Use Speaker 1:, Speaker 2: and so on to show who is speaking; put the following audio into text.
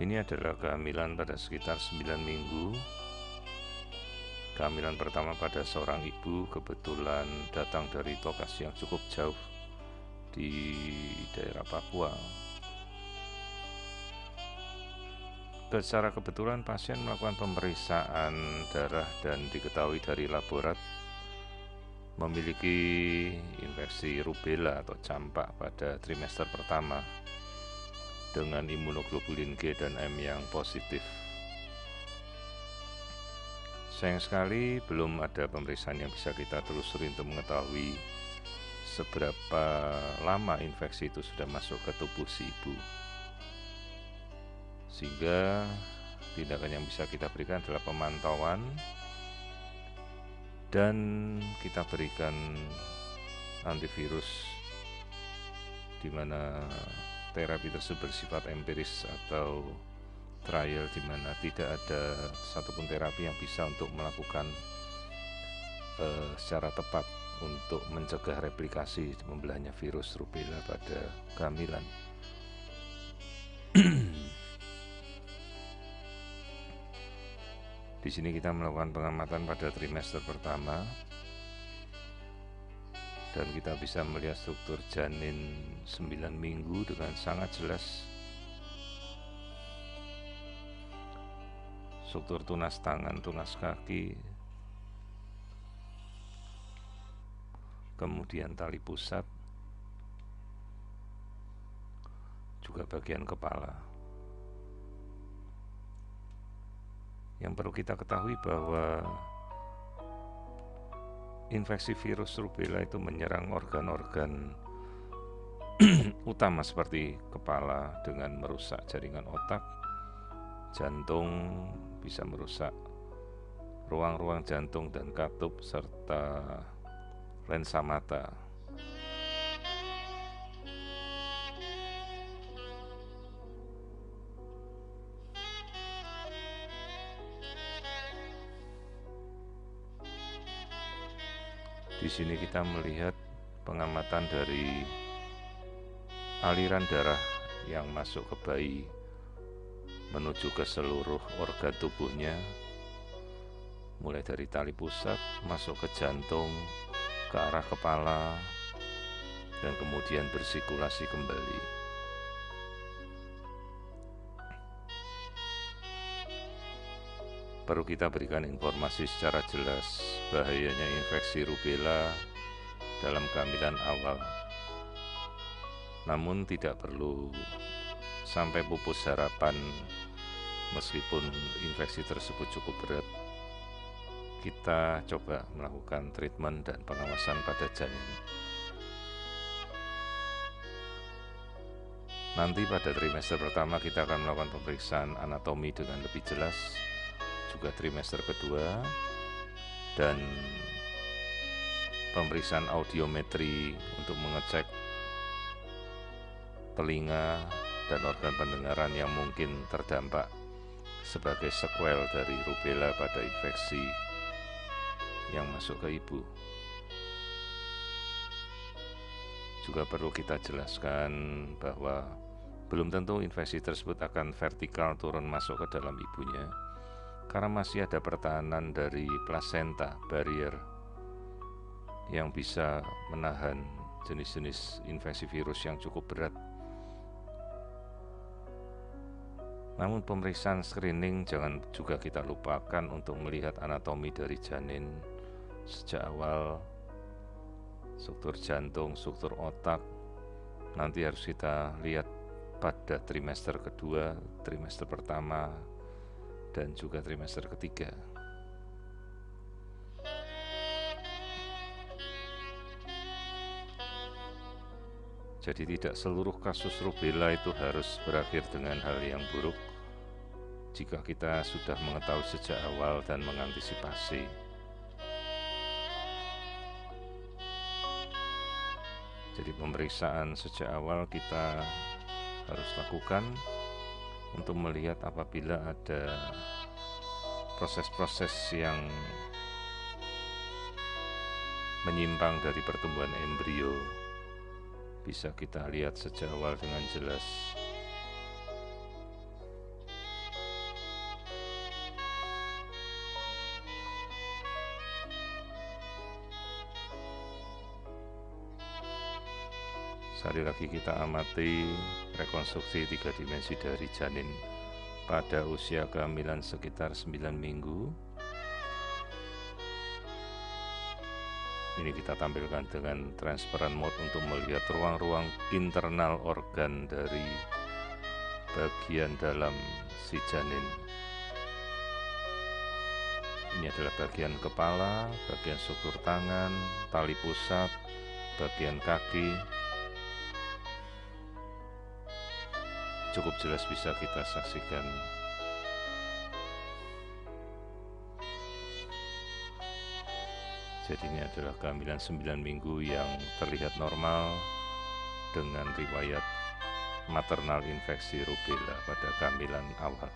Speaker 1: Ini adalah kehamilan pada sekitar 9 minggu. Kehamilan pertama pada seorang ibu, kebetulan datang dari lokasi yang cukup jauh di daerah Papua. Secara kebetulan pasien melakukan pemeriksaan darah dan diketahui dari laborat memiliki infeksi rubella atau campak pada trimester pertama dengan imunoglobulin G dan M yang positif. Sayang sekali belum ada pemeriksaan yang bisa kita telusuri untuk mengetahui seberapa lama infeksi itu sudah masuk ke tubuh si ibu. Sehingga tindakan yang bisa kita berikan adalah pemantauan dan kita berikan antivirus, di mana terapi tersebut bersifat empiris atau trial, di mana tidak ada satupun terapi yang bisa untuk melakukan secara tepat untuk mencegah replikasi membelahnya virus rubella pada kehamilan. Di sini kita melakukan pengamatan pada trimester pertama dan kita bisa melihat struktur janin 9 minggu dengan sangat jelas. Struktur tunas tangan, tunas kaki, kemudian tali pusat, juga bagian kepala. Yang perlu kita ketahui bahwa infeksi virus rubella itu menyerang organ-organ utama seperti kepala dengan merusak jaringan otak, jantung, bisa merusak ruang-ruang jantung dan katup, serta lensa mata. Di sini kita melihat pengamatan dari aliran darah yang masuk ke bayi menuju ke seluruh organ tubuhnya, mulai dari tali pusat masuk ke jantung, ke arah kepala, dan kemudian bersirkulasi kembali. Perlu kita berikan informasi secara jelas bahayanya infeksi rubella dalam kehamilan awal. Namun tidak perlu sampai pupus harapan. Meskipun infeksi tersebut cukup berat, kita coba melakukan treatment dan pengawasan pada janin. Nanti pada trimester pertama kita akan melakukan pemeriksaan anatomi dengan lebih jelas, juga trimester kedua, dan pemeriksaan audiometri untuk mengecek telinga dan organ pendengaran yang mungkin terdampak sebagai sequel dari rubella pada infeksi yang masuk ke ibu. Juga perlu kita jelaskan bahwa belum tentu infeksi tersebut akan vertikal turun masuk ke dalam ibunya, karena masih ada pertahanan dari plasenta, barrier, yang bisa menahan jenis-jenis infeksi virus yang cukup berat. Namun pemeriksaan screening jangan juga kita lupakan untuk melihat anatomi dari janin sejak awal, struktur jantung, struktur otak. Nanti harus kita lihat pada trimester kedua, trimester pertama, dan juga trimester ketiga. Jadi tidak seluruh kasus rubella itu harus berakhir dengan hal yang buruk jika kita sudah mengetahui sejak awal dan mengantisipasi. Jadi pemeriksaan sejak awal kita harus lakukan untuk melihat apabila ada proses-proses yang menyimpang dari pertumbuhan embrio, bisa kita lihat sejak awal dengan jelas. Sekali lagi kita amati rekonstruksi 3 dimensi dari janin pada usia kehamilan sekitar 9 minggu. Ini kita tampilkan dengan transparent mode untuk melihat ruang-ruang internal organ dari bagian dalam si janin. Ini adalah bagian kepala, bagian struktur tangan, tali pusat, bagian kaki. Cukup jelas bisa kita saksikan. Jadi ini adalah kehamilan 9 minggu yang terlihat normal dengan riwayat maternal infeksi rubella pada kehamilan awal.